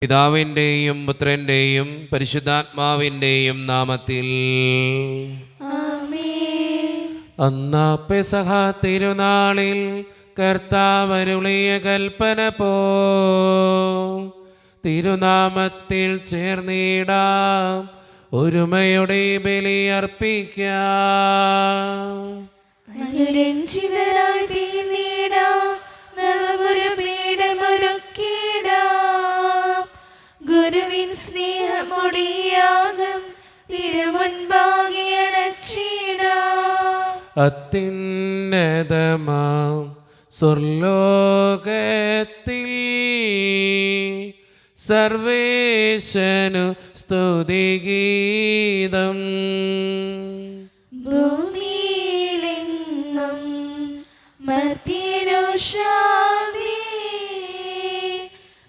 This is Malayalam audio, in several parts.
പിതാവിൻ്റെയും പുത്രൻ്റെയും പരിശുദ്ധാത്മാവിൻ്റെയും നാമത്തിൽ ആമേൻ. അന്നാ പെസഹ തിരുനാളിൽ കർത്താവരുളിയ കൽപ്പന പോ തിരുനാമത്തിൽ ചേർന്നിടാം, ഒരുമയുടെ ബലിയർപ്പിക്കാം. അനുരഞ്ജിതരായി തീർന്നിടാം, നവമൊരു പീഠമൊരുക്കിടാം. ഗുരുവിൻ സ്നേഹമൊടിയാകും തിരുമുൻപാകെ അണച്ചിടാം. അത്യുന്നതമാം സ്വർലോകത്തിൽ സർവേശനു സ്തുതിഗീതം. ഭൂമിയിലെങ്ങും മർത്യനു ശാന്തി,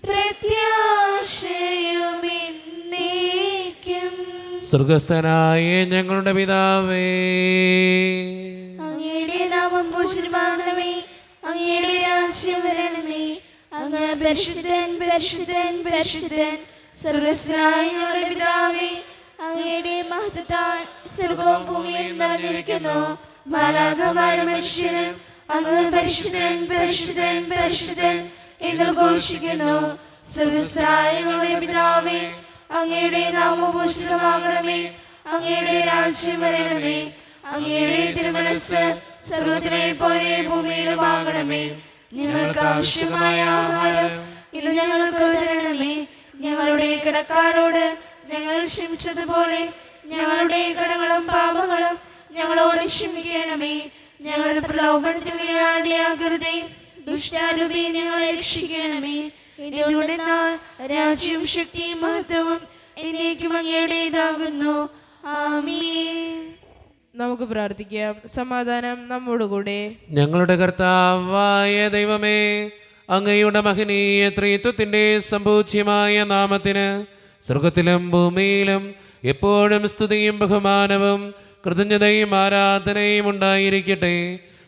പ്രത്യാശയുമെന്നേക്കും. സ്വർഗസ്ഥനായ ഞങ്ങളുടെ പിതാവേ, അങ്ങയുടെ നാമം പൂജിതമാകണമേ, അങ്ങയുടെ രാജ്യം വരണമേ. അങ്ങ് പരിശുദ്ധൻ പരിശുദ്ധൻ പരിശുദ്ധൻ. സ്വർഗ്ഗസ്ഥനായ ഞങ്ങളുടെ പിതാവേ, അങ്ങയുടെ മഹത്വത്താൽ സ്വർഗ്ഗവും ഭൂമിയും നിറഞ്ഞിരിക്കുന്നു. മാലാഖമാരും മനുഷ്യരും അങ്ങ് പരിശുദ്ധൻ പരിശുദ്ധൻ പരിശുദ്ധൻ എന്ന് ഘോഷിക്കുന്നു. സ്വർഗ്ഗസ്ഥനായ ഞങ്ങളുടെ പിതാവേ, അങ്ങയുടെ നാമം പൂജിതമാകണമേ, അങ്ങയുടെ രാജ്യം വരണമേ. അങ്ങയുടെ തിരുമനസ്സ് സ്വർഗ്ഗത്തിലെ പോലെ ഭൂമിയിലുമാകണമേ. ഞങ്ങൾക്ക് ആവശ്യമായ ആഹാരം ഇന്ന് ഞങ്ങൾക്ക് തരണമേ. ഞങ്ങളുടെ കടക്കാരോട് ഞങ്ങൾ ക്ഷമിച്ചതുപോലെ ഞങ്ങളുടെ കടങ്ങളും പാപങ്ങളും ഞങ്ങളോട് ക്ഷമിക്കണമേ. ഞങ്ങളുടെ പ്രലോഭനത്തിൽ വീഴാനിടയാകരുതേ, ദുഷ്ടാരൂപി ഞങ്ങളെ രക്ഷിക്കണമേ. എന്തുകൊണ്ടെന്നാൽ രാജ്യവും ശക്തിയും മഹത്വവും എന്നേക്കും അങ്ങയുടേതാകുന്നു. ആമേൻ. നമുക്ക് പ്രാർത്ഥിക്കാം. സമാധാനം നമ്മോടുകൂടെ. ഞങ്ങളുടെ കർത്താവായ ദൈവമേ, അങ്ങയുടെ മഹനീയ ത്രിത്വത്തിൻ്റെ സമ്പൂജ്യമായ നാമത്തിന് സ്വർഗത്തിലും ഭൂമിയിലും എപ്പോഴും സ്തുതിയും ബഹുമാനവും കൃതജ്ഞതയും ആരാധനയും ഉണ്ടായിരിക്കട്ടെ.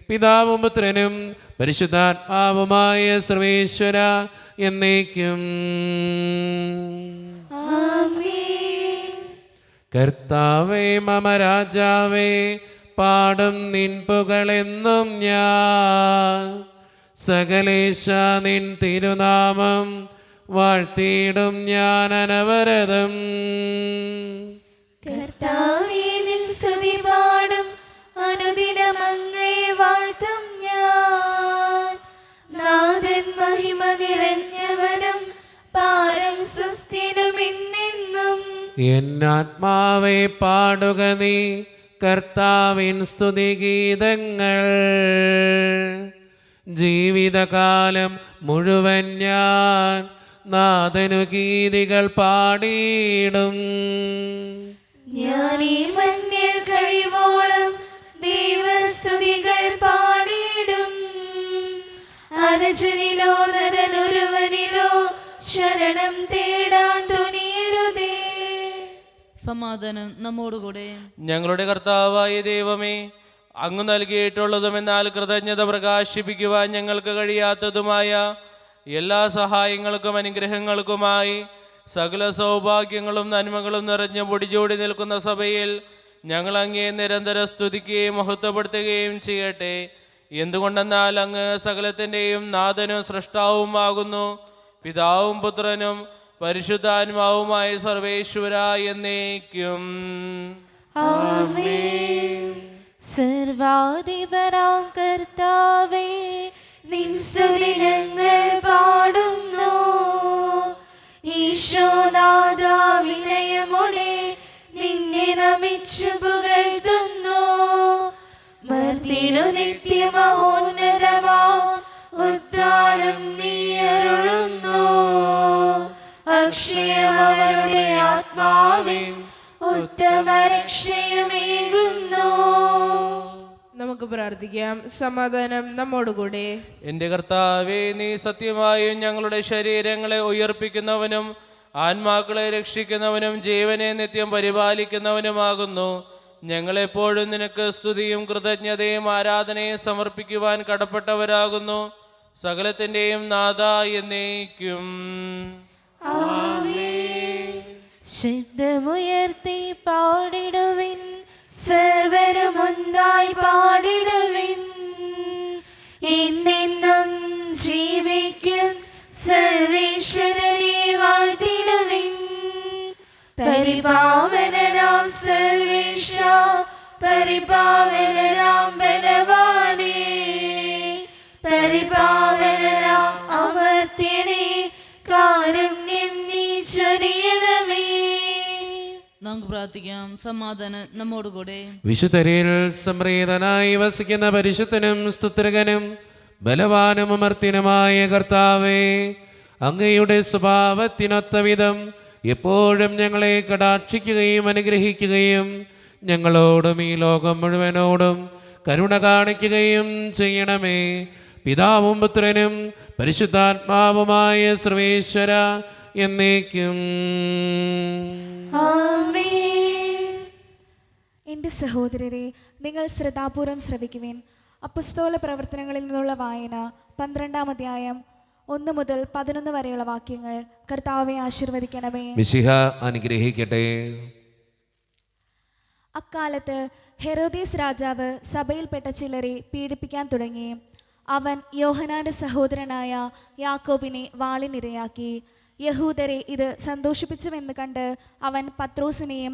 പിതാവും പുത്രനും പരിശുദ്ധാത്മാവുമായ സർവേശ്വര എന്നേക്കും. ആമേൻ. കർത്താവേ മമ രാജാവേ, പാടും നിൻ പുകളെന്നും ഞാൻ. സകലേശ നിൻ തിരുനാമം വാഴ്ത്തിയിടും ഞാൻ അനവരതം. കർത്താവേ, നിൻ സ്തുതി പാടും, അനുദിനം അങ്ങയെ വാഴ്ത്തും ഞാൻ. നാഥൻ മഹിമ നിറഞ്ഞവനും പാരം സുസ്ഥിരമെന്നെന്നും. എന്നാത്മാവേ പാടുക നീ കർത്താവിൻ സ്തുതിഗീതങ്ങൾ. ജീവിതകാലം മുഴുവൻ ഞാൻ നാഥനു ഗീതികൾ പാടിയിടും. ഞാൻ ഈ മണ്ണിൽ കഴിവോളം ദൈവസ്തുതികൾ പാടിയിടും. അരജനിലോ നരനൊരുവനിലോ ശരണം തേടാൻ തുനിയരുതേ. സമാധാനം നമ്മോടുകൂടെ. ഞങ്ങളുടെ കർത്താവായ ദൈവമേ, അങ്ങ് നൽകിയിട്ടുള്ളതും എന്നാൽ കൃതജ്ഞത പ്രകാശിപ്പിക്കുവാൻ ഞങ്ങൾക്ക് കഴിയാത്തതുമായ എല്ലാ സഹായങ്ങൾക്കും അനുഗ്രഹങ്ങൾക്കുമായി സകല സൗഭാഗ്യങ്ങളും നന്മകളും നിറഞ്ഞു പൊടിചൂടി നിൽക്കുന്ന സഭയിൽ ഞങ്ങൾ അങ്ങയെ നിരന്തരം സ്തുതിക്കുകയും മഹത്വപ്പെടുത്തുകയും ചെയ്യട്ടെ. എന്തുകൊണ്ടെന്നാൽ അങ്ങ് സകലത്തിൻ്റെയും നാഥനും സൃഷ്ടാവുമാകുന്നു. പിതാവും പുത്രനും പരിശുദ്ധാത്മാവുമായ സർവേശ്വര എന്നേക്കും. ആമേൻ. സർവാധിപനാം കർത്താവേ, നിൻ സ്തുതി ഞങ്ങൾ പാടുന്നു. ഈശോനാഥാ, വിനയമോടെ നിന്നെ നമിച്ചു പുകഴ്ത്തുന്നു. മർത്യനു നിത്യമഹോന്നതമാം ഉദ്ധാനം നീ അരുളുന്നു. അക്ഷയമവരുടെ ആത്മാവിൻ ഉത്തമ രക്ഷയുമേകുന്നു. നമുക്ക് പ്രാർത്ഥിക്കാം. സമാധാനം നമ്മോടുകൂടെ. എൻ്റെ കർത്താവേ, നീ സത്യമായും ഞങ്ങളുടെ ശരീരങ്ങളെ ഉയർപ്പിക്കുന്നവനും ആത്മാക്കളെ രക്ഷിക്കുന്നവനും ജീവനെ നിത്യം പരിപാലിക്കുന്നവനുമാകുന്നു. ഞങ്ങളെപ്പോഴും നിനക്ക് സ്തുതിയും കൃതജ്ഞതയും ആരാധനയും സമർപ്പിക്കുവാൻ കടപ്പെട്ടവരാകുന്നു. സകലത്തിൻ്റെയും നാഥ എന്നേക്കും. ശബ്ദമുയർത്തി പാടിടുവിൻ, സർവരും ഒന്നായി പാടിടുവിൻ. എന്നെന്നും ജീവിക്കും സർവേശ്വരനെ വാഴ്ത്തിടുവിൻ. പരിപാവനനാം സർവേശ, പരിപാവനനാം ബലവാനേ, പരിപാവനനാം അമർത്യനേ, കാരുണ്യം നീ ചൊരിയണമേ. നമുക്ക് പ്രാർത്ഥിക്കാം. സമാധാനം നമ്മോടുകൂടെ. വിശുദ്ധരിൽ സംപ്രീതനായി വസിക്കുന്ന പരിശുദ്ധനും സ്തുത്യർഹനും ബലവാനും അമർത്യനുമായ കർത്താവേ, അങ്ങയുടെ സ്വഭാവത്തിനൊത്ത വിധം എപ്പോഴും ഞങ്ങളെ കടാക്ഷിക്കുകയും അനുഗ്രഹിക്കുകയും ഞങ്ങളോടും ഈ ലോകം മുഴുവനോടും കരുണ കാണിക്കുകയും ചെയ്യണമേ. പിതാവും പുത്രനും പരിശുദ്ധാത്മാവുമായ സർവേശ്വര എന്നേക്കും. എൻ്റെ സഹോദരരെ, നിങ്ങൾ ശ്രദ്ധാപൂർവം ശ്രവിക്കുവിൻ. അപ്പസ്തോല പ്രവർത്തനങ്ങളിൽ നിന്നുള്ള വായന 12-ാം അധ്യായം 1 മുതൽ 11 വരെയുള്ള വാക്യങ്ങൾ. കർത്താവെ ആശീർവദിക്കണമേ. മിശിഹ അനുഗ്രഹിക്കട്ടെ. അക്കാലത്ത് ഹെരോദേസ് രാജാവ് സഭയിൽപ്പെട്ട ചിലരെ പീഡിപ്പിക്കാൻ തുടങ്ങി. അവൻ യോഹന്നാന്റെ സഹോദരനായ യാക്കോബിനെ വാളിനിരയാക്കി. യഹൂദരെ ഇത് സന്തോഷിപ്പിച്ചുവെന്ന് കണ്ട് അവൻ പത്രോസിനെയും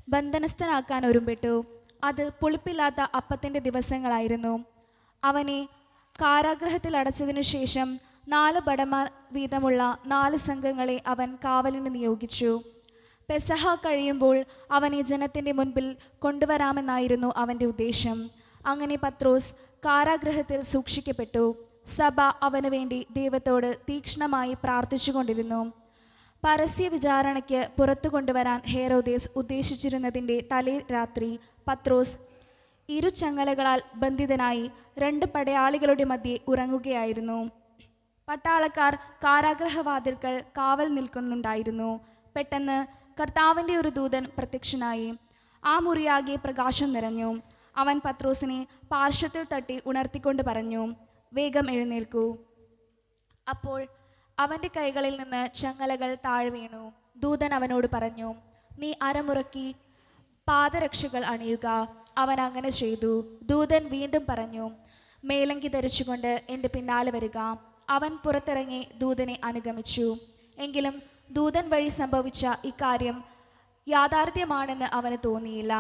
ബന്ധനസ്ഥനാക്കാൻ ഒരുമ്പെട്ടു. അത് പുളിപ്പില്ലാത്ത അപ്പത്തിൻ്റെ ദിവസങ്ങളായിരുന്നു. അവനെ കാരാഗൃഹത്തിൽ അടച്ചതിനു ശേഷം 4 ഭടന്മാർ വീതമുള്ള 4 സംഘങ്ങളെ അവൻ കാവലിന് നിയോഗിച്ചു. പെസഹ കഴിയുമ്പോൾ അവനെ ജനത്തിൻ്റെ മുൻപിൽ കൊണ്ടുവരാമെന്നായിരുന്നു അവൻ്റെ ഉദ്ദേശം. അങ്ങനെ പത്രോസ് കാരാഗൃഹത്തിൽ സൂക്ഷിക്കപ്പെട്ടു. സഭ അവനു വേണ്ടി ദൈവത്തോട് തീക്ഷ്ണമായി പ്രാർത്ഥിച്ചുകൊണ്ടിരുന്നു. പരസ്യ വിചാരണയ്ക്ക് പുറത്തു കൊണ്ടുവരാൻ ഹെരോദേസ് ഉദ്ദേശിച്ചിരുന്നതിൻ്റെ തലേ രാത്രി പത്രോസ് ഇരുചങ്ങലകളാൽ ബന്ധിതനായി 2 പടയാളികളുടെ മധ്യേ ഉറങ്ങുകയായിരുന്നു. പട്ടാളക്കാർ കാരാഗൃഹവാതിൽക്കൽ കാവൽ നിൽക്കുന്നുണ്ടായിരുന്നു. പെട്ടെന്ന് കർത്താവിൻ്റെ ഒരു ദൂതൻ പ്രത്യക്ഷനായി. ആ മുറിയാകെ പ്രകാശം നിറഞ്ഞു. അവൻ പത്രോസിനെ പാർശ്വത്തിൽ തട്ടി ഉണർത്തിക്കൊണ്ട് പറഞ്ഞു, വേഗം എഴുന്നേൽക്കൂ. അപ്പോൾ അവൻ്റെ കൈകളിൽ നിന്ന് ചങ്ങലകൾ താഴെ വീണു. ദൂതൻ അവനോട് പറഞ്ഞു, നീ അരമുറക്കി പാദരക്ഷകൾ അണിയുക. അവൻ അങ്ങനെ ചെയ്തു. ദൂതൻ വീണ്ടും പറഞ്ഞു, മേലങ്കി ധരിച്ചുകൊണ്ട് എൻ്റെ പിന്നാലെ വരിക. അവൻ പുറത്തിറങ്ങി ദൂതനെ അനുഗമിച്ചു. എങ്കിലും ദൂതൻ വഴി സംഭവിച്ച ഇക്കാര്യം യാഥാർത്ഥ്യമാണെന്ന് അവന് തോന്നിയില്ല.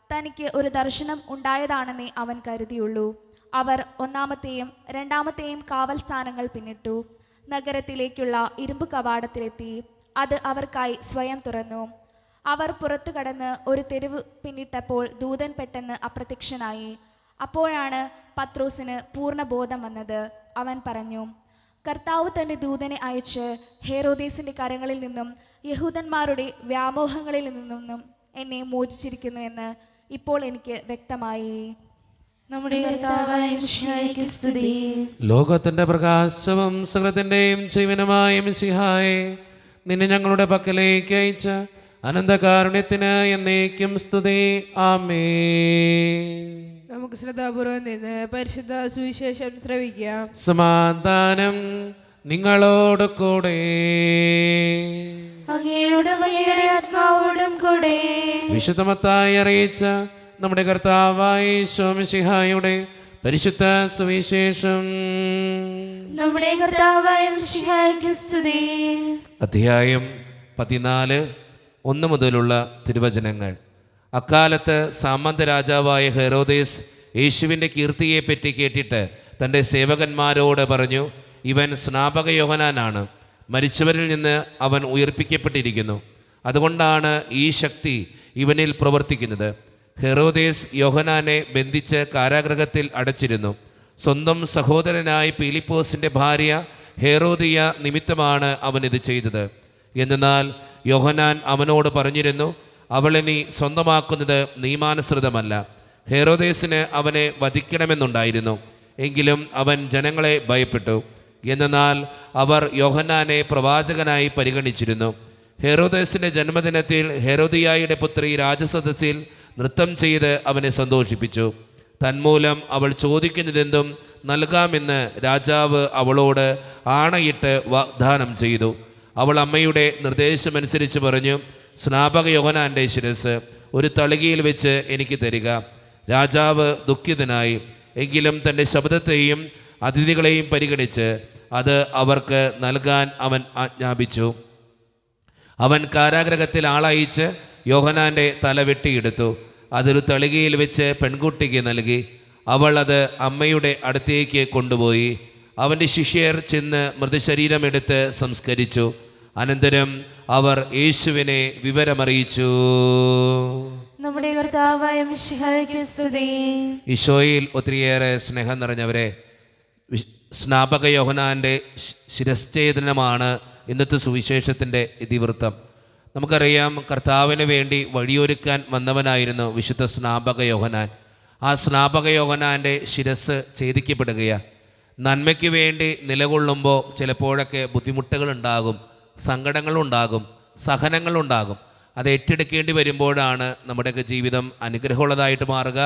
തനിക്ക് ഒരു ദർശനം ഉണ്ടായതാണെന്നേ അവൻ കരുതിയുള്ളൂ. അവർ 1-ാമത്തെയും 2-ാമത്തെയും കാവൽ സ്ഥാനങ്ങൾ പിന്നിട്ടു. നഗരത്തിലേക്കുള്ള ഇരുമ്പ് കവാടത്തിലെത്തി. അത് അവർക്കായി സ്വയം തുറന്നു. അവർ പുറത്തു കടന്ന് ഒരു തെരുവ് പിന്നിട്ടപ്പോൾ ദൂതൻ പെട്ടെന്ന് അപ്രത്യക്ഷനായി. അപ്പോഴാണ് പത്രോസിന് പൂർണ്ണബോധം വന്നത്. അവൻ പറഞ്ഞു, കർത്താവ് തൻ്റെ ദൂതനെ അയച്ച് ഹെരോദേസിൻ്റെ കരങ്ങളിൽ നിന്നും യഹൂദന്മാരുടെ വ്യാമോഹങ്ങളിൽ നിന്നും എന്നെ മോചിച്ചിരിക്കുന്നു എന്ന് ഇപ്പോൾ എനിക്ക് വ്യക്തമായി. നമ്മുടെ കർത്താവായ മിശിഹായ്ക്ക് സ്തുതി. ലോകത്തിന്റെ പ്രകാശവും സകലത്തിന്റെയും ജീവനുമായ മിശിഹായെ, നിന്നെ ഞങ്ങളുടെ പക്കലേക്ക് അയച്ച അനന്തകാരുണ്യത്തിന് എന്നേക്കും സ്തുതി. ആമേൻ. നമുക്ക് ശ്രദ്ധാപൂർവം നിന്ന് പരിശുദ്ധ സുവിശേഷം ശ്രവിക്കാം. സമാധാനം നിങ്ങളോട് കൂടെ. അങ്ങയോടും അങ്ങയുടെ ആത്മാവോടും കൂടെ. വിശുദ്ധ മത്തായി അറിയിച്ച നമ്മുടെ കർത്താവായ ഈശോ മിശിഹായുടെ പരിശുദ്ധ സുവിശേഷം. നമ്മുടെ കർത്താവായ മിശിഹായ്ക്ക് സ്തുതി. അധ്യായം 14 1 മുതലുള്ള തിരുവചനങ്ങൾ. അക്കാലത്ത് സാമന്ത രാജാവായ ഹെരോദേസ് യേശുവിൻ്റെ കീർത്തിയെപ്പറ്റി കേട്ടിട്ട് തൻ്റെ സേവകന്മാരോട് പറഞ്ഞു, ഇവൻ സ്നാപക യോഹന്നാനാണ്. മരിച്ചവരിൽ നിന്ന് അവൻ ഉയർപ്പിക്കപ്പെട്ടിരിക്കുന്നു. അതുകൊണ്ടാണ് ഈ ശക്തി ഇവനിൽ പ്രവർത്തിക്കുന്നത്. ഹെരോദേസ് യോഹന്നാനെ ബന്ധിച്ച് കാരാഗൃഹത്തിൽ അടച്ചിരുന്നു. സ്വന്തം സഹോദരനായ പീലിപ്പോസിൻ്റെ ഭാര്യ ഹെരോദിയ നിമിത്തമാണ് അവൻ ഇത് ചെയ്തത്. എന്നാൽ യോഹന്നാൻ അവനോട് പറഞ്ഞിരുന്നു, അവളെ നീ സ്വന്തമാക്കുന്നത് നിയമാനുസൃതമല്ല. ഹെരോദേസിന് അവനെ വധിക്കണമെന്നുണ്ടായിരുന്നു. എങ്കിലും അവൻ ജനങ്ങളെ ഭയപ്പെട്ടു. എന്നാൽ അവർ യോഹന്നാനെ പ്രവാചകനായി പരിഗണിച്ചിരുന്നു. ഹെരോദേസിൻ്റെ ജന്മദിനത്തിൽ ഹെരോദിയായുടെ പുത്രി രാജസദസ്സിൽ നൃത്തം ചെയ്ത് അവനെ സന്തോഷിപ്പിച്ചു. തന്മൂലം അവൾ ചോദിക്കുന്നതെന്തും നൽകാമെന്ന് രാജാവ് അവളോട് ആണയിട്ട് വാഗ്ദാനം ചെയ്തു. അവൾ അമ്മയുടെ നിർദ്ദേശമനുസരിച്ച് പറഞ്ഞു, സ്നാപക യോഹന്നാൻ്റെ ശിരസ് ഒരു തളികയിൽ വെച്ച് എനിക്ക് തരിക. രാജാവ് ദുഃഖിതനായി, എങ്കിലും തൻ്റെ ശബ്ദത്തെയും അതിഥികളെയും പരിഗണിച്ച് അത് അവർക്ക് നൽകാൻ അവൻ ആജ്ഞാപിച്ചു. അവൻ കാരാഗ്രഹത്തിൽ ആളയച്ച് യോഹന്നാൻ്റെ തല വെട്ടിയെടുത്തു. അതൊരു തളികയിൽ വെച്ച് പെൺകുട്ടിക്ക് നൽകി. അവൾ അത് അമ്മയുടെ അടുത്തേക്ക് കൊണ്ടുപോയി. അവൻ്റെ ശിഷ്യർ ചെന്ന് മൃതശരീരമെടുത്ത് സംസ്കരിച്ചു. അനന്തരം അവർ യേശുവിനെ വിവരമറിയിച്ചു. നമ്മുടെ കർത്താവായ മിശിഹായ്ക്ക് സ്തുതി. ഈശോയിൽ ഒത്തിരിയേറെ സ്നേഹം നിറഞ്ഞവരെ, സ്നാപക യോഹന്നാൻ്റെ ശിരശ്ഛേദനമാണ് ഇന്നത്തെ സുവിശേഷത്തിൻ്റെ ഇതിവൃത്തം. നമുക്കറിയാം, കർത്താവിന് വേണ്ടി വഴിയൊരുക്കാൻ വന്നവനായിരുന്നു വിശുദ്ധ സ്നാപക യോഹന്നാൻ. ആ സ്നാപക യോഹന്നാൻ്റെ ശിരസ് ഛേദിക്കപ്പെടുകയാണ്. നന്മയ്ക്ക് വേണ്ടി നിലകൊള്ളുമ്പോൾ ചിലപ്പോഴൊക്കെ ബുദ്ധിമുട്ടുകളുണ്ടാകും, സങ്കടങ്ങളുണ്ടാകും, സഹനങ്ങളുണ്ടാകും. അത് ഏറ്റെടുക്കേണ്ടി വരുമ്പോഴാണ് നമ്മുടെയൊക്കെ ജീവിതം അനുഗ്രഹമുള്ളതായിട്ട് മാറുക.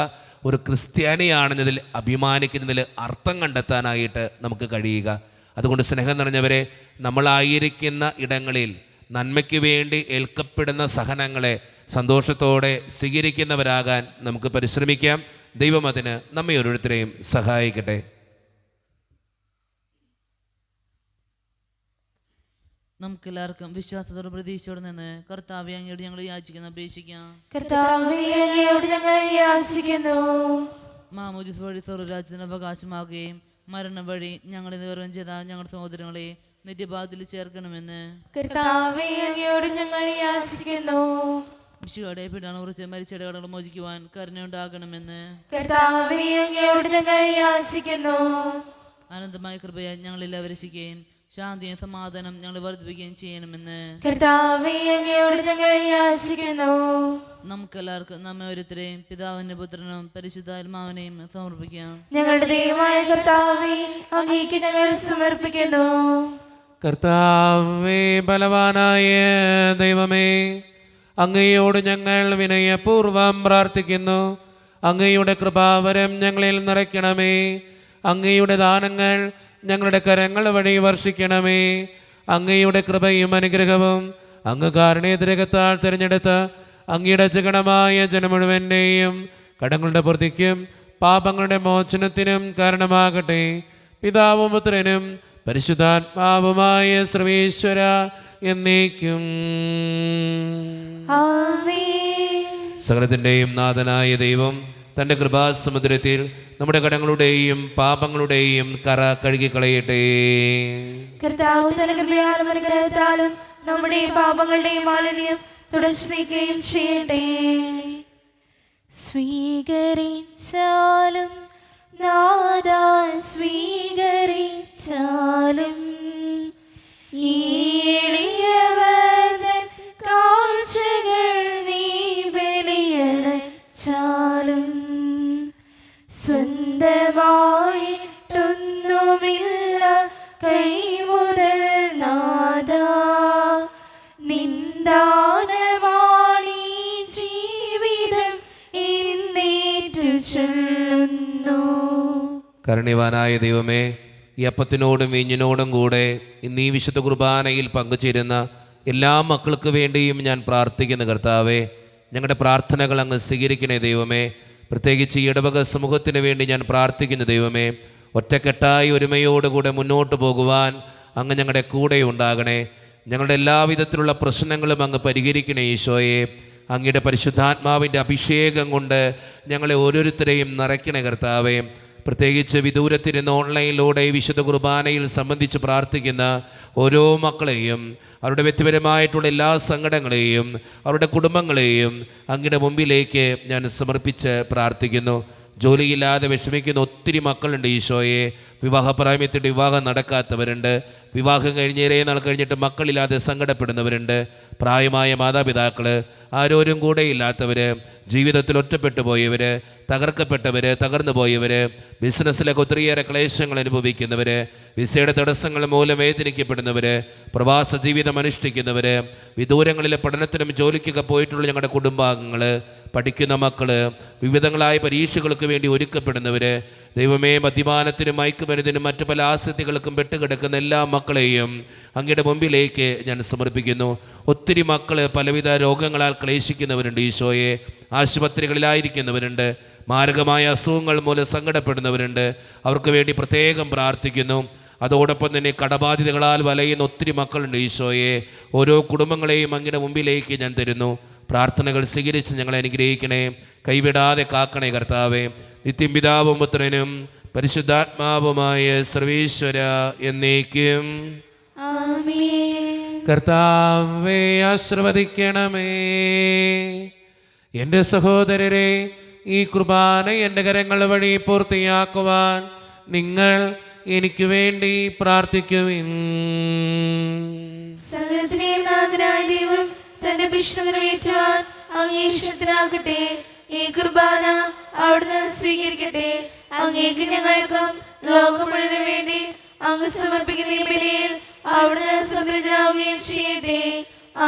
ഒരു ക്രിസ്ത്യാനിയാണെന്നതിൽ അഭിമാനിക്കുന്നതിൽ അർത്ഥം കണ്ടെത്താനായിട്ട് നമുക്ക് കഴിയുക. അതുകൊണ്ട് സ്നേഹം നിറഞ്ഞവരെ, നമ്മളായിരിക്കുന്ന ഇടങ്ങളിൽ നന്മയ്ക്ക് വേണ്ടി ഏൽക്കപ്പെടുന്ന സഹനങ്ങളെ സന്തോഷത്തോടെ സ്വീകരിക്കുന്നവരാകാൻ നമുക്ക് പരിശ്രമിക്കാം. ദൈവം അതിന് നമ്മെ ഓരോരുത്തരെയും സഹായിക്കട്ടെ. നമുക്കെല്ലാവർക്കും വിശ്വാസത്തോടെ പ്രതീക്ഷയോടെ നിന്ന് കർത്താവെ അങ്ങയോട് ഞങ്ങൾ യാചിക്കുന്ന അപേക്ഷിക്കാം. കർത്താവേ, അങ്ങയോട് ഞങ്ങൾ യാചിക്കുന്നു. മാമോദിസ വഴി സ്വർഗ്ഗരാജ്യത്തിന് അവകാശമാകുകയും മരണം വഴി ഞങ്ങളെ നിവർവം ചെയ്ത ഞങ്ങളുടെ സഹോദരങ്ങളെ നിത്യപാദത്തിൽ ചേർക്കണമെന്ന് കർത്താവേ, അങ്ങയോട് ഞങ്ങൾ യാചിക്കുന്നു. വിശുദ്ധയുടെ പീഡനം കുറിച്ച് മരിച്ചയുടെ കടകൾ മോചിക്കുവാൻ കരുണയുണ്ടാകണമെന്ന് കർത്താവേ, അങ്ങയോട് ഞങ്ങൾ യാചിക്കുന്നു. അനന്തമായ കൃപയാൽ ഞങ്ങളെല്ലാവരും രക്ഷിക്കുകയും ശാന്തിയും സമാധാനം ഞങ്ങളെ വർദ്ധിപ്പിക്കുകയും ചെയ്യണമെന്ന് കർത്താവേ, അങ്ങയോട് ഞങ്ങൾ യാചിക്കുന്നു. നമുക്കെല്ലാവർക്കും നമ്മെ ഓരോരുത്തരെയും പിതാവിന്റെ പുത്രനും പരിശുദ്ധാത്മാവിനെയും സമർപ്പിക്കാം. ഞങ്ങളുടെ ദൈവമായ കർത്താവേ, അങ്ങേക്ക് ഞങ്ങൾ സമർപ്പിക്കുന്നു. കർത്താവേ, ബലവാനായ ദൈവമേ, അങ്ങയോട് ഞങ്ങൾ വിനയപൂർവം പ്രാർത്ഥിക്കുന്നു. അങ്ങയുടെ കൃപാവരം ഞങ്ങളിൽ നിറയ്ക്കണമേ. അങ്ങയുടെ ദാനങ്ങൾ ഞങ്ങളുടെ കരങ്ങൾ വഴി വർഷിക്കണമേ. അങ്ങയുടെ കൃപയും അനുഗ്രഹവും അങ്ങ് കാരുണ്യത്തിരകത്താൽ തിരഞ്ഞെടുത്ത അങ്ങയുടെ ജഗണമായ ജനം മുഴുവൻ്റെയും കടങ്ങളുടെ പൂർത്തിക്കും പാപങ്ങളുടെ മോചനത്തിനും കാരണമാകട്ടെ. പിതാവും പുത്രനും പരിശുദ്ധാത്മാവുമായ സർവേശ്വര എന്നേക്കും ആമേൻ. സകലത്തിൻ്റെയും നാഥനായ ദൈവം തൻ്റെ കൃപാസമുദ്രത്തിൽ നമ്മുടെ കടങ്ങളുടെയും പാപങ്ങളുടെയും കറ കഴുകിക്കളയട്ടെ. കർത്താവ് തന്റെ കൃപയാലും അനുഗ്രഹത്താലും നമ്മുടെ പാപങ്ങളുടെയും മാലിന്യം തുടച്ചു നീക്കുകയും ചെയ്യട്ടെ. സ്വീകരിച്ചാലും നാഥാ, സ്വീകരിച്ചാലും ഈ എളിയവതൻ കാഴ്ചകൾ നീ ബലിയടച്ചാലും സ്വന്തമായിട്ടൊന്നുമില്ല കൈമുതൽ നാഥാ, നിന്ദാനമാണീ ജീവിതം എന്നേറ്റു ചൊല്ലുന്നു. കരുണ്യവാനായ ദൈവമേ, ഈ അപ്പത്തിനോടും വീഞ്ഞിനോടും കൂടെ ഇന്ന് ഈ വിശുദ്ധ കുർബാനയിൽ പങ്കുചേരുന്ന എല്ലാ മക്കൾക്ക് വേണ്ടിയും ഞാൻ പ്രാർത്ഥിക്കുന്ന കർത്താവേ, ഞങ്ങളുടെ പ്രാർത്ഥനകൾ അങ്ങ് സ്വീകരിക്കണേ ദൈവമേ. പ്രത്യേകിച്ച് ഈ ഇടവക സമൂഹത്തിന് വേണ്ടി ഞാൻ പ്രാർത്ഥിക്കുന്നു ദൈവമേ. ഒറ്റക്കെട്ടായി ഒരുമയോടുകൂടെ മുന്നോട്ട് പോകുവാൻ അങ്ങ് ഞങ്ങളുടെ കൂടെ ഉണ്ടാകണേ. ഞങ്ങളുടെ എല്ലാവിധത്തിലുള്ള പ്രശ്നങ്ങളും അങ്ങ് പരിഹരിക്കണേ ഈശോയെ. അങ്ങയുടെ പരിശുദ്ധാത്മാവിൻ്റെ അഭിഷേകം കൊണ്ട് ഞങ്ങളെ ഓരോരുത്തരെയും നിറയ്ക്കണേ കർത്താവേ. പ്രത്യേകിച്ച് വിദൂരത്തിരുന്ന് ഓൺലൈനിലൂടെ ഈ വിശുദ്ധ കുർബാനയിൽ സംബന്ധിച്ച് പ്രാർത്ഥിക്കുന്ന ഓരോ മക്കളെയും അവരുടെ വ്യക്തിപരമായിട്ടുള്ള എല്ലാ സങ്കടങ്ങളെയും അവരുടെ കുടുംബങ്ങളെയും അങ്ങയുടെ മുമ്പിലേക്ക് ഞാൻ സമർപ്പിച്ച് പ്രാർത്ഥിക്കുന്നു. ജോലിയില്ലാതെ വിഷമിക്കുന്ന ഒത്തിരി മക്കളുണ്ട് ഈശോയെ. വിവാഹപ്രായമത്തിൽ വിവാഹം നടക്കാത്തവരുണ്ട്. വിവാഹം കഴിഞ്ഞേരേ നാൾ കഴിഞ്ഞിട്ട് മക്കളില്ലാതെ സങ്കടപ്പെടുന്നവരുണ്ട്. പ്രായമായ മാതാപിതാക്കൾ, ആരോരും കൂടെ ഇല്ലാത്തവർ, ജീവിതത്തിൽ ഒറ്റപ്പെട്ടു പോയവർ, തകർക്കപ്പെട്ടവർ, തകർന്നു പോയവർ, ബിസിനസ്സിലൊക്കെ ഒത്തിരിയേറെ ക്ലേശങ്ങൾ അനുഭവിക്കുന്നവർ, വിസയുടെ തടസ്സങ്ങൾ മൂലം വേദനിക്കപ്പെടുന്നവർ, പ്രവാസ ജീവിതം അനുഷ്ഠിക്കുന്നവർ, വിദൂരങ്ങളിലെ പഠനത്തിനും ജോലിക്കൊക്കെ പോയിട്ടുള്ള ഞങ്ങളുടെ കുടുംബാംഗങ്ങൾ, പഠിക്കുന്ന മക്കൾ, വിവിധങ്ങളായ പരീക്ഷകൾക്ക് വേണ്ടി ഒരുക്കപ്പെടുന്നവർ, ദൈവമേ മദ്യപാനത്തിനും മയക്കുമരുന്നിനും മറ്റു പല ആസക്തികൾക്കും പെട്ടുകിടക്കുന്ന എല്ലാ മക്കളെയും അങ്ങയുടെ മുമ്പിലേക്ക് ഞാൻ സമർപ്പിക്കുന്നു. ഒത്തിരി മക്കൾ പലവിധ രോഗങ്ങളാൽ ക്ലേശിക്കുന്നവരുണ്ട് ഈശോയെ. ആശുപത്രികളിലായിരിക്കുന്നവരുണ്ട്, മാരകമായ അസുഖങ്ങൾ മൂലം സങ്കടപ്പെടുന്നവരുണ്ട്. അവർക്ക് വേണ്ടി പ്രത്യേകം പ്രാർത്ഥിക്കുന്നു. അതോടൊപ്പം തന്നെ കടബാധിതകളാൽ വലയുന്ന ഒത്തിരി മക്കളുണ്ട് ഈശോയെ. ഓരോ കുടുംബങ്ങളെയും അങ്ങയുടെ മുമ്പിലേക്ക് ഞാൻ തരുന്നു. പ്രാർത്ഥനകൾ സ്വീകരിച്ച് ഞങ്ങളെ അനുഗ്രഹിക്കണേ, കൈവിടാതെ കാക്കണേ കർത്താവേ. നിത്യം പിതാവും പുത്രനും പരിശുദ്ധാത്മാവുമായ സർവേശ്വര എന്നേക്കും. കർത്താവേ ആശീർവദിക്കണമേ. എൻ്റെ സഹോദരരെ, ഈ കുർബാന എൻ്റെ കരങ്ങൾ വഴി പൂർത്തിയാക്കുവാൻ നിങ്ങൾ എനിക്ക് വേണ്ടി പ്രാർത്ഥിക്കുവിൻ. സകലത്തിനെയും നാഥനായ ദൈവം തന്റെ ഭീഷണി നിറവേറ്റുവാൻ അങ്ങേ ഇഷ്ടത്തിനാകട്ടെ. ഈ കുർബാന അവിടുന്ന് സ്വീകരിക്കട്ടെ. അങ്ങേക്ക് ഞങ്ങൾക്കും ലോകം മുഴുവന് വേണ്ടി അങ്ങ് സമർപ്പിക്കുന്ന ഈ ബലിയിൽ അവിടുന്ന് സംതൃപ്തനാവുകയും ചെയ്യട്ടെ.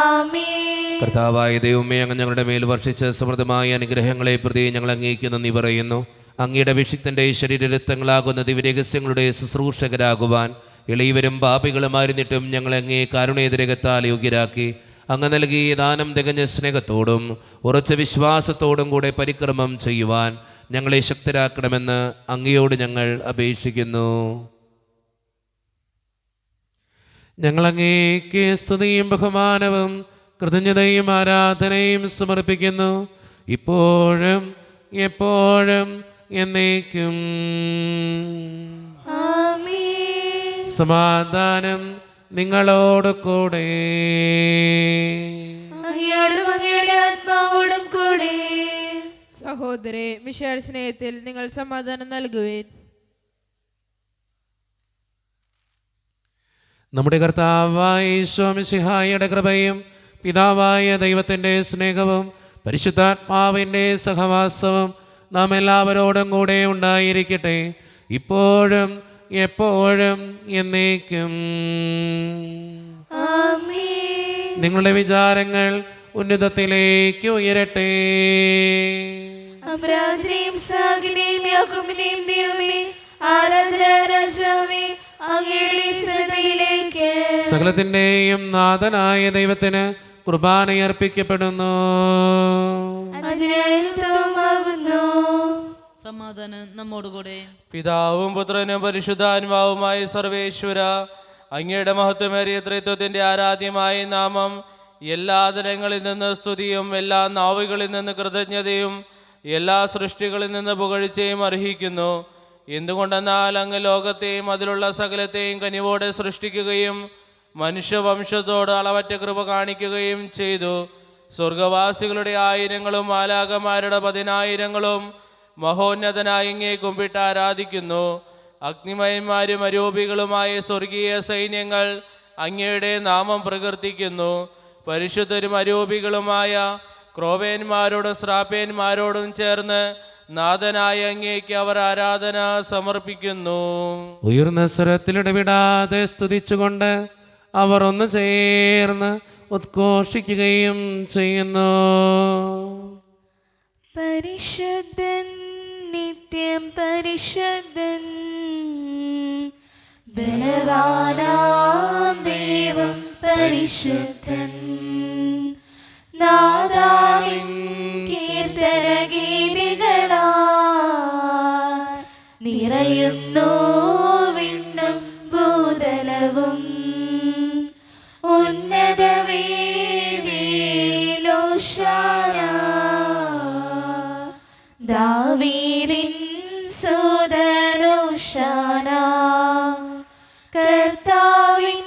ആമേൻ. കർത്താവായ ദൈവമേ, അങ്ങ് ഞങ്ങളുടെ മേൽ വർഷിച്ച സമൃദ്ധമായ അനുഗ്രഹങ്ങളെ പ്രതി ഞങ്ങൾ അങ്ങേക്ക് നന്ദി പറയുന്നു. അങ്ങയുടെ അഭിഷിക്തൻ്റെ ശരീരരക്തങ്ങളാകുന്ന ദിവ്യരഹസ്യങ്ങളുടെ ശുശ്രൂഷകരാകുവാൻ എളിയവരും പാപികളുമായിരുന്നിട്ടും ഞങ്ങൾ അങ്ങേ കാരുണ്യതിരകത്താൽ യോഗ്യരാക്കി. അങ്ങ് നൽകിയ ദാനം തികഞ്ഞ സ്നേഹത്തോടും ഉറച്ച വിശ്വാസത്തോടും കൂടെ പരിക്രമം ചെയ്യുവാൻ ഞങ്ങളെ ശക്തരാക്കണമെന്ന് അങ്ങയോട് ഞങ്ങൾ അപേക്ഷിക്കുന്നു. ഞങ്ങൾ അങ്ങേക്ക് സ്തുതിയും ബഹുമാനവും കൃതജ്ഞതയും ആരാധനയും സമർപ്പിക്കുന്നു, ഇപ്പോഴും എപ്പോഴും എന്നേക്കും. ആമേൻ. സമാധാനം നിങ്ങളോട് കൂടെ. അങ്ങയോടും അങ്ങയുടെ ആത്മാവോടും കൂടെ. സഹോദരരെ, മിശിഹായുടെ സ്നേഹത്തിൽ നിങ്ങൾ സമാധാനം നൽകുവിൻ. നമ്മുടെ കർത്താവായ ഈശോ മിശിഹായുടെ കൃപയും പിതാവായ ദൈവത്തിൻ്റെ സ്നേഹവും പരിശുദ്ധാത്മാവിൻ്റെ സഹവാസവും നാം എല്ലാവരോടും കൂടെ ഉണ്ടായിരിക്കട്ടെ, ഇപ്പോഴും എപ്പോഴും എന്നേക്കും. ആമേൻ. നിങ്ങളുടെ വിചാരങ്ങൾ ഉന്നതത്തിലേക്ക് ഉയരട്ടെ. അപരാധനെയും സാഗിനെയും യാക്കോബിനെയും ദൈവമേ, ആരാധന രാജാവേ, അങ്ങയുടെ സന്നിധിയിലേക്ക് സകലത്തിൻ്റെയും നാഥനായ ദൈവത്തിന് കുർബാനയർപ്പിക്കപ്പെടുന്നു. അതിനാകുന്നു. സമാധാനം നമ്മോടുകൂടെ. പിതാവും പുത്രനും പരിശുദ്ധാത്മാവുമായ സർവേശ്വര, അങ്ങയുടെ മഹത്വമേറിയ ത്രിത്വത്തിന്റെ ആരാധ്യമായ നാമം എല്ലാ ആദരങ്ങളിൽ നിന്ന് സ്തുതിയും എല്ലാ നാവുകളിൽ നിന്ന് കൃതജ്ഞതയും എല്ലാ സൃഷ്ടികളിൽ നിന്ന് പുകഴ്ചയും അർഹിക്കുന്നു. എന്തുകൊണ്ടെന്നാൽ അങ്ങ് ലോകത്തെയും അതിലുള്ള സകലത്തെയും കനിവോടെ സൃഷ്ടിക്കുകയും മനുഷ്യവംശത്തോട് അളവറ്റ കൃപ കാണിക്കുകയും ചെയ്തു. സ്വർഗവാസികളുടെ ആയിരങ്ങളും മാലാകമാരുടെ 10,000ങ്ങളും മഹോന്നതനായി അങ്ങേ കുമ്പിട്ട് ആരാധിക്കുന്നു. അഗ്നിമയന്മാരും അരൂപികളുമായ സ്വർഗീയ സൈന്യങ്ങൾ അങ്ങയുടെ നാമം പ്രകീർത്തിക്കുന്നു. പരിശുദ്ധരും അരൂപികളുമായ ക്രോവേന്മാരോടും ശ്രാപ്പേന്മാരോടും ചേർന്ന് നാഥനായ അങ്ങേക്ക് അവർ ആരാധന സമർപ്പിക്കുന്നു. ഉയർന്ന സ്വരത്തിലിടവിടാതെ സ്തുതിച്ചുകൊണ്ട് അവർ ഒന്ന് ചേർന്ന് ഉദ്ഘോഷിക്കുകയും ചെയ്യുന്നു. പരിശുദ്ധൻ, നിത്യം പരിശുദ്ധൻ, ബലവാനാം ദൈവം പരിശുദ്ധൻ. നാദാവിൻ കീർത്തന ഗീതികളാൽ നിറയുന്നു വിണ്ണും ഭൂതലവും. ഉന്നത വേദിയിലോശാന, ദാവീദിൻ സുതനോശാന. കർത്താവിൻ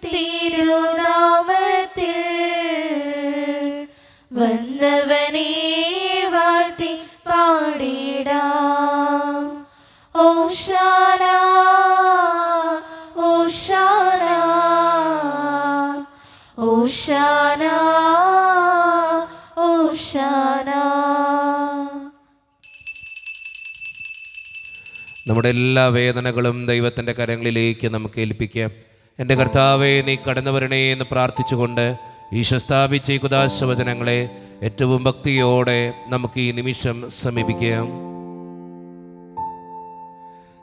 തിരുനാമത്തിൽ വന്നവനെ വാഴ്ത്തി പാടിടാം. ഓശാന ഓശാന ഓശാന ഓശാന. നമ്മുടെ എല്ലാ വേദനകളും ദൈവത്തിൻ്റെ കരങ്ങളിലേക്ക് നമുക്ക് ഏൽപ്പിക്കാം. എൻ്റെ കർത്താവേ, നീ കടന്നു വരണേ എന്ന് പ്രാർത്ഥിച്ചുകൊണ്ട് ഈശോ സ്ഥാപിച്ച ഈ കുദാശവചനങ്ങളെ ഏറ്റവും ഭക്തിയോടെ നമുക്ക് ഈ നിമിഷം സമീപിക്കാം.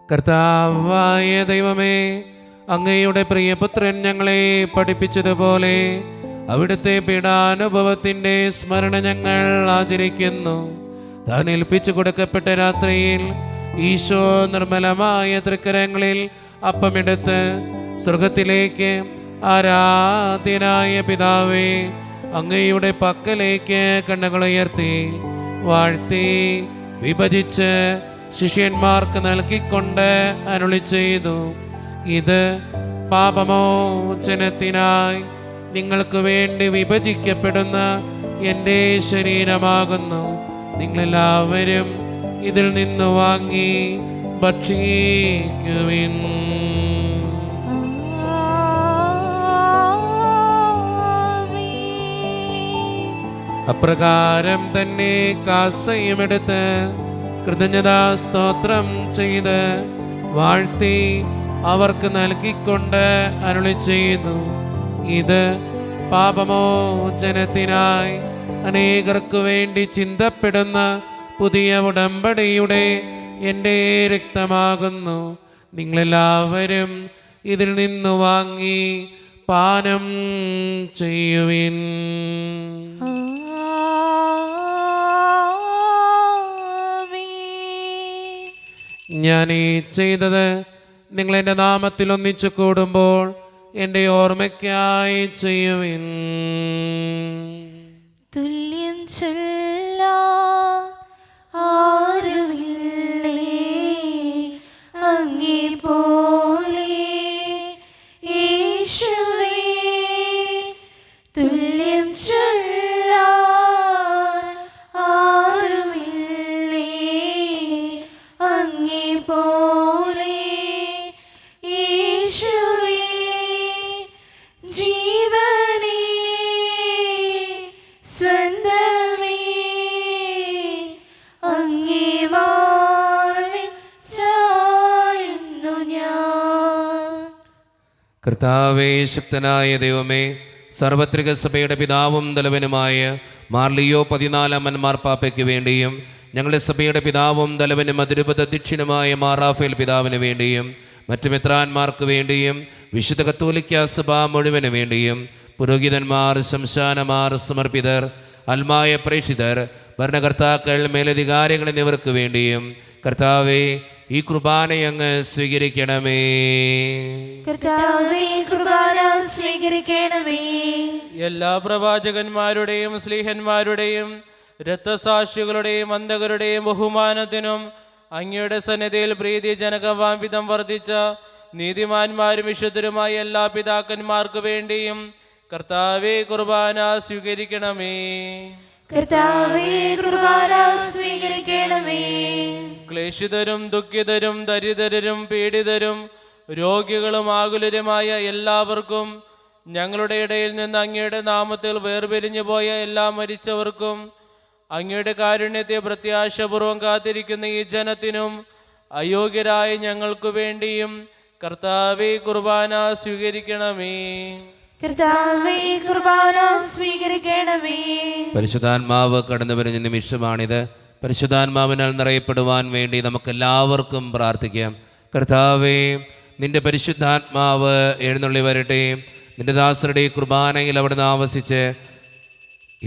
കർത്താവായ ദൈവമേ, അങ്ങയുടെ പ്രിയപുത്രൻ ഞങ്ങളെ പഠിപ്പിച്ചതുപോലെ അവിടുത്തെ പീഡാനുഭവത്തിൻ്റെ സ്മരണ ഞങ്ങൾ ആചരിക്കുന്നു. താൻ ഏൽപ്പിച്ചു കൊടുക്കപ്പെട്ട രാത്രിയിൽ ഈശോ നിർമ്മലമായ തൃക്കരങ്ങളിൽ അപ്പമെടുത്ത് സ്വർഗത്തിലേക്ക് ആരാധ്യനായ പിതാവേ, അങ്ങയുടെ പക്കലേക്ക് കണ്ണുകളുയർത്തി വാഴ്ത്തി വിഭജിച്ച് ശിഷ്യന്മാർക്ക് നൽകിക്കൊണ്ട് അരുളി ചെയ്തു, ഇത് പാപമോചനത്തിനായി നിങ്ങൾക്ക് വേണ്ടി വിഭജിക്കപ്പെടുന്ന എൻ്റെ ശരീരമാകുന്നു. നിങ്ങളെല്ലാവരും ഇതിൽ നിന്ന് വാങ്ങി ഭക്ഷിക്കുവിൻ. അപ്രകാരം തന്നെ കാസയുമെടുത്ത് കൃതജ്ഞതാ സ്തോത്രം ചെയ്ത് വാഴ്ത്തി അവർക്ക് നൽകിക്കൊണ്ട് അരുളി ചെയ്തു, ഇത് പാപമോചനത്തിനായി അനേകർക്ക് വേണ്ടി ചിന്തപ്പെടുന്ന പുതിയ ഉടമ്പടിയുടെ എൻ്റെ രക്തമാകുന്നു. നിങ്ങളെല്ലാവരും ഇതിൽ നിന്ന് വാങ്ങി പാനം ചെയ്യുവിൻ. ഞാൻ ഈ ചെയ്തത് നിങ്ങൾ എൻ്റെ നാമത്തിൽ ഒന്നിച്ചു കൂടുമ്പോൾ എൻ്റെ ഓർമ്മയ്ക്കായി ചെയ്യുവിൻ. തുല്യം ചൊല്ലാൻ ആരുമില്ലേ അങ്ങേ പോലെ യേശുവേ, തുല്യം ചൊല്ലാൻ ആരുമില്ലേ അങ്ങേ പോലെ യേശുവേ, ജീവനേ സ്വന്തമേ അങ്ങേ മാറിൽ ചായുന്നു ഞാൻ. കർത്താവേ, ശക്തനായ ദൈവമേ, സർവത്രിക സഭയുടെ പിതാവും തലവനുമായ മാർലിയോ 14 മാർപ്പാപ്പയ്ക്ക് വേണ്ടിയും ഞങ്ങളുടെ സഭയുടെ പിതാവും തലവനും അതിരൂപത അധ്യക്ഷനുമായ മാറാഫേൽ പിതാവിന് വേണ്ടിയും മറ്റു മെത്രാന്മാർക്ക് വേണ്ടിയും വിശുദ്ധ കത്തോലിക്ക സഭ മുഴുവന് വേണ്ടിയും പുരോഹിതന്മാർ, ശംശാനമാർ, സമർപ്പിതർ, അൽമായ പ്രേക്ഷിതർ, ഭരണകർത്താക്കൾ, മേലധികാരികൾ എന്നിവർക്ക് വേണ്ടിയും കർത്താവേ, ഈ കുർബാനയങ്ങ് സ്വീകരിക്കണമേ. കർത്താവേ, കുർബാന സ്വീകരിക്കണമേ. എല്ലാ പ്രവാചകന്മാരുടെയും സ്ലീഹന്മാരുടെയും രക്തസാക്ഷികളുടെയും അന്തകരുടെയും ബഹുമാനത്തിനും അങ്ങയുടെ സന്നിധിയിൽ പ്രീതിജനകമാം വിധം വർദ്ധിച്ച നീതിമാന്മാരും വിശുദ്ധരുമായ എല്ലാ പിതാക്കന്മാർക്ക് വേണ്ടിയും കർത്താവേ, കുർബാന സ്വീകരിക്കണമേ. കർത്താവേ, കുർബാന സ്വീകരിക്കണമേ. ക്ലേശിതരും ദുഃഖിതരും ദരിദ്രരും പീഡിതരും രോഗികളും ആകുലരുമായ എല്ലാവർക്കും, ഞങ്ങളുടെ ഇടയിൽ നിന്ന് അങ്ങയുടെ നാമത്തിൽ വേർപിരിഞ്ഞു പോയ എല്ലാ മരിച്ചവർക്കും, അങ്ങയുടെ കാരുണ്യത്തെ പ്രത്യാശപൂർവം കാത്തിരിക്കുന്ന ഈ ജനത്തിനും, അയോഗ്യരായ ഞങ്ങൾക്ക് വേണ്ടിയും കർത്താവേ, കുർബാന സ്വീകരിക്കണമേ. കർത്താവേ, കുർബാന സ്വീകരിക്കണമേ. പരിശുദ്ധാത്മാവ് കടന്നു വരുന്ന നിമിഷമാണിത്. പരിശുദ്ധാത്മാവിനാൽ നിറയപ്പെടുവാൻ വേണ്ടി നമുക്കെല്ലാവർക്കും പ്രാർത്ഥിക്കാം. കർത്താവേ, നിന്റെ പരിശുദ്ധാത്മാവ് എഴുന്നള്ളി വരട്ടെ. നിന്റെ ദാസരുടെ കുർബാനയിൽ അവിടുന്ന് ആവസിച്ച്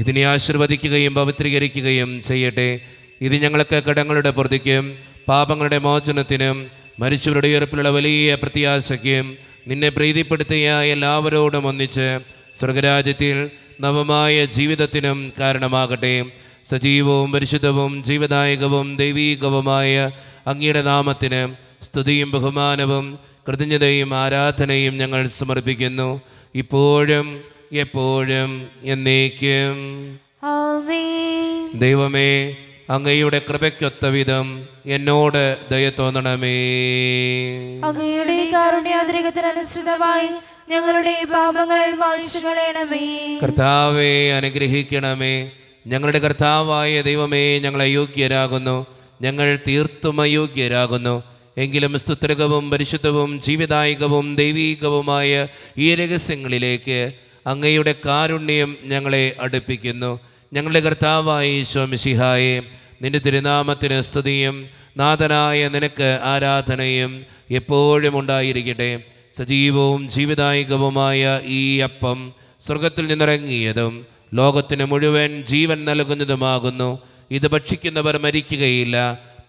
ഇതിനെ ആശീർവദിക്കുകയും പവിത്രീകരിക്കുകയും ചെയ്യട്ടെ. ഇത് ഞങ്ങൾക്ക് കടങ്ങളുടെ പൊറുതിക്കും പാപങ്ങളുടെ മോചനത്തിനും മരിച്ചവരുടെ ഉയർപ്പിലുള്ള വലിയ പ്രത്യാശയ്ക്കും നിന്നെ പ്രീതിപ്പെടുത്തിയ എല്ലാവരോടും ഒന്നിച്ച് സ്വർഗരാജ്യത്തിൽ നവമായ ജീവിതത്തിനും കാരണമാകട്ടെ. സജീവവും പരിശുദ്ധവും ജീവദായകവും ദൈവീകവുമായ അങ്ങയുടെ നാമത്തിന് സ്തുതിയും ബഹുമാനവും കൃതജ്ഞതയും ആരാധനയും ഞങ്ങൾ സമർപ്പിക്കുന്നു, ഇപ്പോഴും എപ്പോഴും എന്നേക്കും. ആമേൻ. ദൈവമേ, അങ്ങയുടെ കൃപയ്ക്കൊത്ത വിധം എന്നോട് ദയ തോന്നണമേ. അങ്ങയുടെ കാരുണ്യാതിരകത്തിനനുസൃതമായി ഞങ്ങളുടെ പാപങ്ങൾ മായ്ച്ചു കളയണമേ. കർത്താവെ അനുഗ്രഹിക്കണമേ. ഞങ്ങളുടെ കർത്താവായ ദൈവമേ, ഞങ്ങൾ അയോഗ്യരാകുന്നു, ഞങ്ങൾ തീർത്തും അയോഗ്യരാകുന്നു. എങ്കിലും സ്തുത്യർഹവും പരിശുദ്ധവും ജീവദായകവും ദൈവീകവുമായ ഈ രഹസ്യങ്ങളിലേക്ക് അങ്ങയുടെ കാരുണ്യം ഞങ്ങളെ അടുപ്പിക്കുന്നു. ഞങ്ങളുടെ കർത്താവായ ഈശോ മിശിഹായെ, നിന്റെ തിരുനാമത്തിന് സ്തുതിയും നാഥനായ നിനക്ക് ആരാധനയും എപ്പോഴും ഉണ്ടായിരിക്കട്ടെ. സജീവവും ജീവദായകവുമായ ഈ അപ്പം സ്വർഗത്തിൽ നിന്നിറങ്ങിയതും ലോകത്തിന് മുഴുവൻ ജീവൻ നൽകുന്നതുമാകുന്നു. ഇത് ഭക്ഷിക്കുന്നവർ മരിക്കുകയില്ല,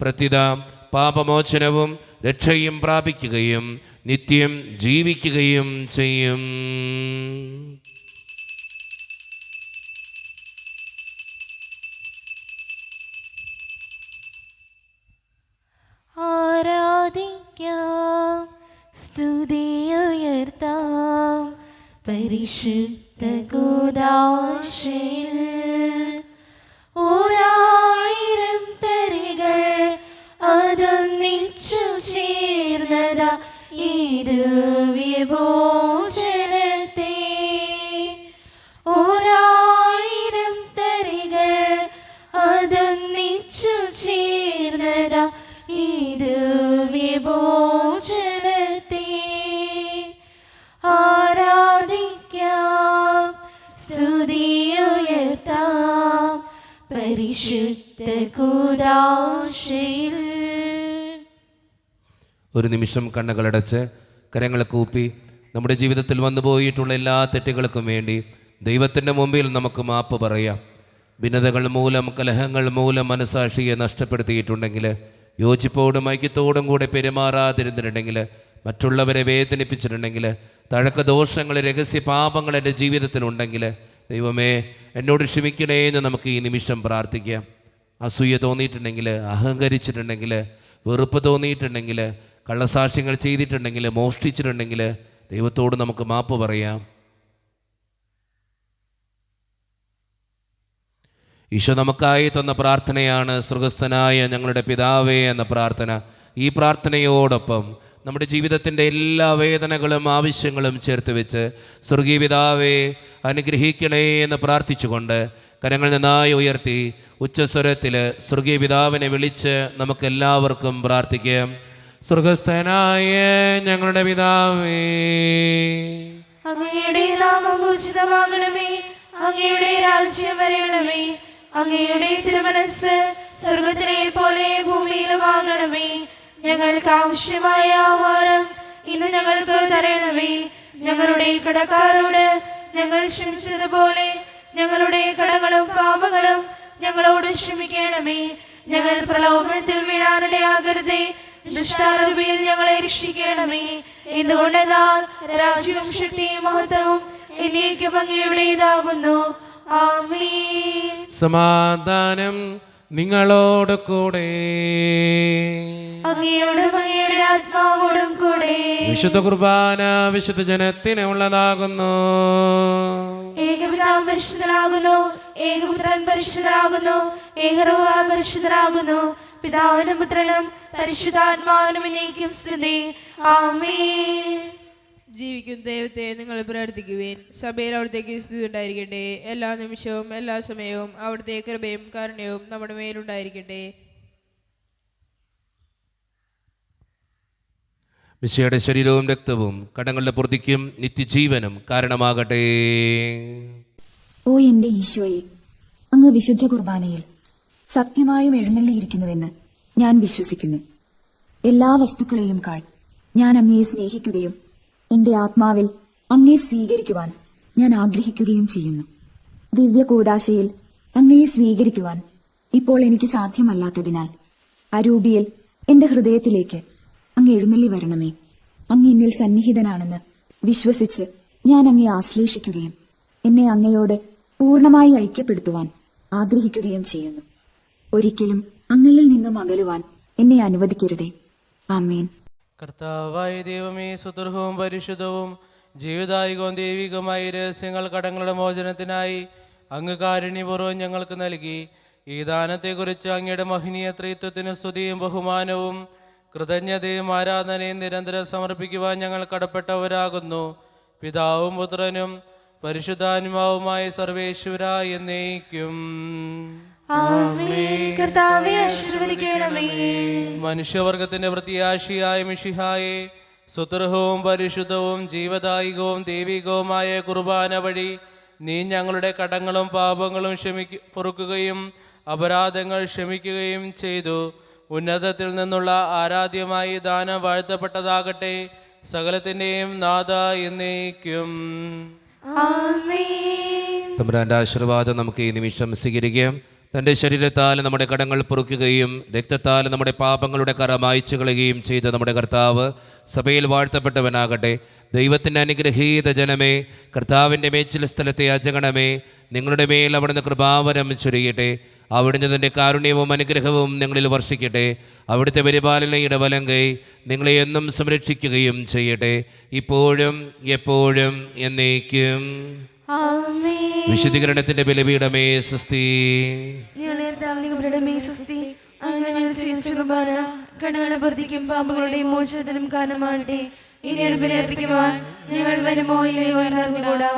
പ്രത്യുത പാപമോചനവും രക്ഷയും പ്രാപിക്കുകയും നിത്യം ജീവിക്കുകയും ചെയ്യും. ആരാധിക്കാം, സ്തുതിയുയർത്താം പരിശുദ്ധ കൂദാശയിൽ. ഓരായിരം തരികൾ അതൊന്നിച്ചു ചേർന്നതാ ഈ ദിവ്യഭോജനത്തെ. ഓരായിരം തരികൾ അതൊന്നിച്ചു ചേർന്നതാ ഈ ദിവ്യഭോജനത്തെ. ആരാധിക്കാം, സ്തുതിയുയർത്താം പരിശുദ്ധ കൂദാശയിൽ. ഒരു നിമിഷം കണ്ണുകളടച്ച് കരങ്ങൾ കൂപ്പി നമ്മുടെ ജീവിതത്തിൽ വന്നുപോയിട്ടുള്ള എല്ലാ തെറ്റുകൾക്കും വേണ്ടി ദൈവത്തിൻ്റെ മുമ്പിൽ നമുക്ക് മാപ്പ് പറയാം. ഭിന്നതകൾ മൂലം, കലഹങ്ങൾ മൂലം മനസാക്ഷിയെ നഷ്ടപ്പെടുത്തിയിട്ടുണ്ടെങ്കിൽ, യോജിപ്പോടും ഐക്യത്തോടും കൂടെ പെരുമാറാതിരുന്നിട്ടുണ്ടെങ്കിൽ, മറ്റുള്ളവരെ വേദനിപ്പിച്ചിട്ടുണ്ടെങ്കിൽ, തഴക്കദോഷങ്ങൾ, രഹസ്യ പാപങ്ങൾ എൻ്റെ ജീവിതത്തിലുണ്ടെങ്കിൽ, ദൈവമേ എന്നോട് ക്ഷമിക്കണേ എന്ന് നമുക്ക് ഈ നിമിഷം പ്രാർത്ഥിക്കാം. അസൂയ തോന്നിയിട്ടുണ്ടെങ്കിൽ, അഹങ്കരിച്ചിട്ടുണ്ടെങ്കിൽ, വെറുപ്പ് തോന്നിയിട്ടുണ്ടെങ്കിൽ, കള്ളസാക്ഷ്യങ്ങൾ ചെയ്തിട്ടുണ്ടെങ്കിൽ, മോഷ്ടിച്ചിട്ടുണ്ടെങ്കിൽ ദൈവത്തോട് നമുക്ക് മാപ്പ് പറയാം. ഈശോ നമുക്കായി തന്ന പ്രാർത്ഥനയാണ് സ്വർഗസ്ഥനായ ഞങ്ങളുടെ പിതാവേ എന്ന പ്രാർത്ഥന. ഈ പ്രാർത്ഥനയോടൊപ്പം നമ്മുടെ ജീവിതത്തിൻ്റെ എല്ലാ വേദനകളും ആവശ്യങ്ങളും ചേർത്ത് വെച്ച് സ്വർഗീയ പിതാവേ അനുഗ്രഹിക്കണേ എന്ന് പ്രാർത്ഥിച്ചുകൊണ്ട് കരങ്ങൾ നന്നായി ഉയർത്തി ഉച്ചസ്വരത്തിൽ സ്വർഗീയ പിതാവിനെ വിളിച്ച് നമുക്കെല്ലാവർക്കും പ്രാർത്ഥിക്കാം. സ്വർഗസ്ഥനായ ഞങ്ങളുടെ പിതാവേ, അങ്ങയുടെ നാമം പൂജിതമാകണമേ, അങ്ങയുടെ രാജ്യം വരണമേ, അങ്ങയുടെ തിരുമനസ് സ്വർഗത്തിലെ പോലെ ഭൂമിയിലുമാകണമേ. ഞങ്ങൾക്ക് ആവശ്യമായ ആഹാരം ഇന്ന് ഞങ്ങൾക്ക് തരണമേ. ഞങ്ങളുടെ കടക്കാരോട് ഞങ്ങൾ ക്ഷമിച്ചതുപോലെ ഞങ്ങളുടെ കടങ്ങളും പാപങ്ങളും ഞങ്ങളോട് ക്ഷമിക്കണമേ. ഞങ്ങൾ പ്രലോഭനത്തിൽ വീഴാനിടയാകരുതേ, ദുഷ്ടാരൂപിയിൽ ഞങ്ങളെ രക്ഷിക്കണമേ. എന്തുകൊണ്ടെന്നാൽ രാജ്യവും ശക്തിയും മഹത്വവും എന്നേക്കും അങ്ങയുടേതാകുന്നു. ആമേൻ. സമാധാനം നിങ്ങളോട് കൂടെ. അങ്ങയോടും അങ്ങയുടെ ആത്മാവോടും കൂടെ. വിശുദ്ധ കുർബാന വിശുദ്ധ ജനത്തിന് ഉള്ളതാകുന്നു. ഏകപിതാവ് പരിശുദ്ധനാകുന്നു, ഏകപുത്രൻ പരിശുദ്ധനാകുന്നു, ഏകറൂഹ പരിശുദ്ധനാകുന്നു. പിതാവിനും പുത്രനും പരിശുദ്ധാത്മാവിനും എന്നേക്കും സ്തുതി. ആമേൻ. ജീവിക്കുന്ന ദൈവത്തെ നിങ്ങൾ പ്രാർത്ഥിക്കുവേൻ. സഭയിൽ അവിടത്തേക്ക് സ്തുതി ഉണ്ടായിരിക്കട്ടെ. എല്ലാ നിമിഷവും എല്ലാ സമയവും അവിടുത്തെ കൃപയും കാരുണ്യവും നമ്മുടെ മേലുണ്ടായിരിക്കട്ടെ. മിശിഹയുടെ ശരീരവും രക്തവും കടങ്ങളുടെ പൂർത്തിക്കും നിത്യജീവനും കാരണമാകട്ടെ. ഓ എന്റെ ഈശോയെ, അങ്ങ് വിശുദ്ധ കുർബാനയിൽ സത്യമായും എഴുന്നള്ളിയിരിക്കുന്നുവെന്ന് ഞാൻ വിശ്വസിക്കുന്നു. എല്ലാ വസ്തുക്കളെയും കാൾ ഞാൻ അങ്ങയെ സ്നേഹിക്കുകയും എന്റെ ആത്മാവിൽ അങ്ങയെ സ്വീകരിക്കുവാൻ ഞാൻ ആഗ്രഹിക്കുകയും ചെയ്യുന്നു. ദിവ്യ കൂദാശയിൽ അങ്ങയെ സ്വീകരിക്കുവാൻ ഇപ്പോൾ എനിക്ക് സാധ്യമല്ലാത്തതിനാൽ അരൂപിയിൽ എന്റെ ഹൃദയത്തിലേക്ക് അങ്ങ് എഴുന്നള്ളി വരണമേ. അങ്ങ് എന്നിൽ സന്നിഹിതനാണെന്ന് വിശ്വസിച്ച് ഞാൻ അങ്ങയെ ആശ്ലേഷിക്കുകയും എന്നെ അങ്ങയോട് പൂർണ്ണമായി ഐക്യപ്പെടുത്തുവാൻ ആഗ്രഹിക്കുകയും ചെയ്യുന്നു. ഒരിക്കലും അങ്ങയിൽ നിന്നും അകലുവാൻ എന്നെ അനുവദിക്കരുതേ. ആമേൻ. കർത്താവായ ദൈവമേ, സുദൃഢവും പരിശുദ്ധവും ജീവിതായികവും ദൈവികമായ രഹസ്യങ്ങൾ കടങ്ങളുടെ മോചനത്തിനായി അങ്ങ് കാരുണ്യപൂർവ്വം ഞങ്ങൾക്ക് നൽകി. ഈ ദാനത്തെക്കുറിച്ച് അങ്ങയുടെ മഹനീയ ത്രിത്വത്തിന് സ്തുതിയും ബഹുമാനവും കൃതജ്ഞതയും ആരാധനയും നിരന്തരം സമർപ്പിക്കുവാൻ ഞങ്ങൾ കടപ്പെട്ടവരാകുന്നു. പിതാവും പുത്രനും പരിശുദ്ധാത്മാവുമായ സർവേശ്വര എന്നേക്കും. ആമേൻ. കർത്താവേ ആശീർവദിക്കണമേ. മനുഷ്യവർഗത്തിന്റെ പ്രത്യാശിയായ മിശിഹായെ, സുതൃഹവും പരിശുദ്ധവും ജീവദായികവും ദൈവികവുമായ കുർബാന വഴി നീ ഞങ്ങളുടെ കടങ്ങളും പാപങ്ങളും പൊറുക്കുകയും അപരാധങ്ങൾ ക്ഷമിക്കുകയും ചെയ്തു. ഉന്നതത്തിൽ നിന്നുള്ള ആരാധ്യമായ ദാനം വാഴ്ത്തപ്പെട്ടതാകട്ടെ. സകലത്തിൻ്റെയും നാഥ എന്നേക്കും. തമ്പുരാന്റെ ആശീർവാദം നമുക്ക് ഈ നിമിഷം സ്വീകരിക്കാം. തൻ്റെ ശരീരത്താൽ നമ്മുടെ കടങ്ങൾ പൊറുക്കുകയും രക്തത്താൽ നമ്മുടെ പാപങ്ങളുടെ കറ മായ്ച്ചു കളയുകയും ചെയ്ത നമ്മുടെ കർത്താവ് സഭയിൽ വാഴ്ത്തപ്പെട്ടവനാകട്ടെ. ദൈവത്തിൻ്റെ അനുഗ്രഹീത ജനമേ, കർത്താവിൻ്റെ മേച്ചിൽ സ്ഥലത്തെ അജഗണമേ, നിങ്ങളുടെ മേൽ അവിടുന്ന് കൃപാവരം ചൊരിയട്ടെ. അവിടുന്ന് തൻ്റെ കാരുണ്യവും അനുഗ്രഹവും നിങ്ങളിൽ വർഷിക്കട്ടെ. അവിടുത്തെ പരിപാലനയുടെ വലങ്കൈ നിങ്ങളെ എന്നും സംരക്ഷിക്കുകയും ചെയ്യട്ടെ, ഇപ്പോഴും എപ്പോഴും എന്നേക്കും. വിശുദ്ധീകരണത്തിന്റെ ബലിപീഠമേ സ്വസ്തി. കടങ്ങളെ വർദ്ധിക്കും പാപങ്ങളുടെയും മോചനത്തിനും കാരണമാകട്ടെ. ഇനി ഒരു ബലി അർപ്പിക്കുവാൻ ഞങ്ങൾ വരുമോ ഇല്ലയോ എന്നറിഞ്ഞുകൂടാ.